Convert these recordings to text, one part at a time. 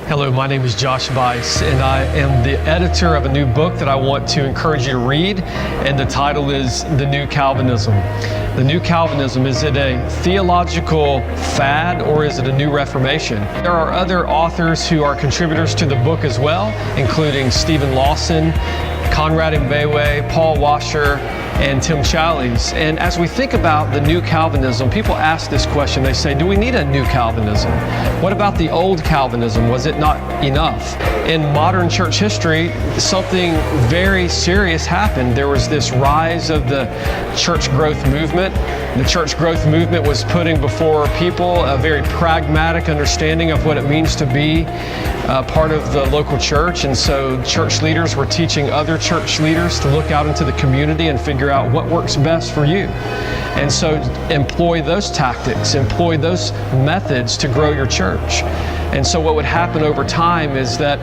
Hello, my name is Josh Buice, and I am the editor of a new book that I want to encourage you to read, and the title is The New Calvinism. The New Calvinism, is it a theological fad or is it a new Reformation? There are other authors who are contributors to the book as well, including Stephen Lawson, Conrad Mbewe, Paul Washer, and Tim Challies. And as we think about the new Calvinism, people ask this question. They say, do we need a new Calvinism? What about the old Calvinism? Was it not enough? In modern church history, something very serious happened. There was this rise of the church growth movement. The church growth movement was putting before people a very pragmatic understanding of what it means to be part of the local church. And so church leaders were teaching other church leaders to look out into the community and figure out what works best for you. And so employ those tactics, employ those methods to grow your church. And so what would happen over time is that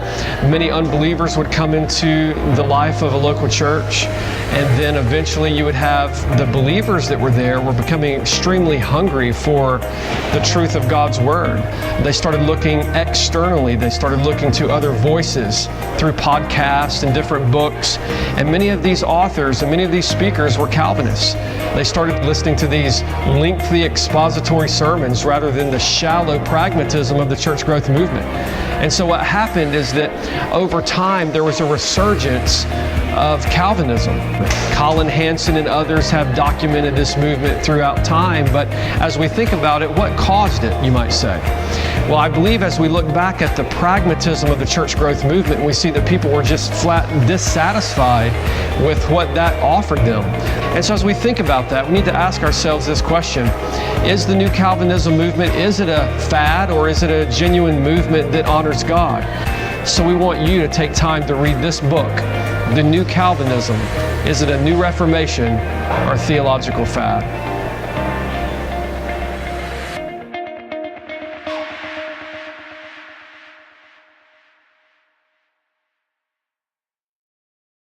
many unbelievers would come into the life of a local church, and then eventually you would have the believers that were there were becoming extremely hungry for the truth of God's Word. They started looking externally. They started looking to other voices through podcasts and different books. And many of these authors and many of these speakers were Calvinists. They started listening to these lengthy expository sermons rather than the shallow pragmatism of the church growth movement. And so what happened is that over time there was a resurgence of Calvinism. Colin Hansen and others have documented this movement throughout time, but as we think about it, what caused it, you might say? Well, I believe as we look back at the pragmatism of the church growth movement, we see that people were just flat dissatisfied with what that offered them. And so as we think about that, we need to ask ourselves this question: is the new Calvinism movement, is it a fad or is it a genuine movement that honors God? So we want you to take time to read this book, The New Calvinism. Is it a new Reformation or a theological fad?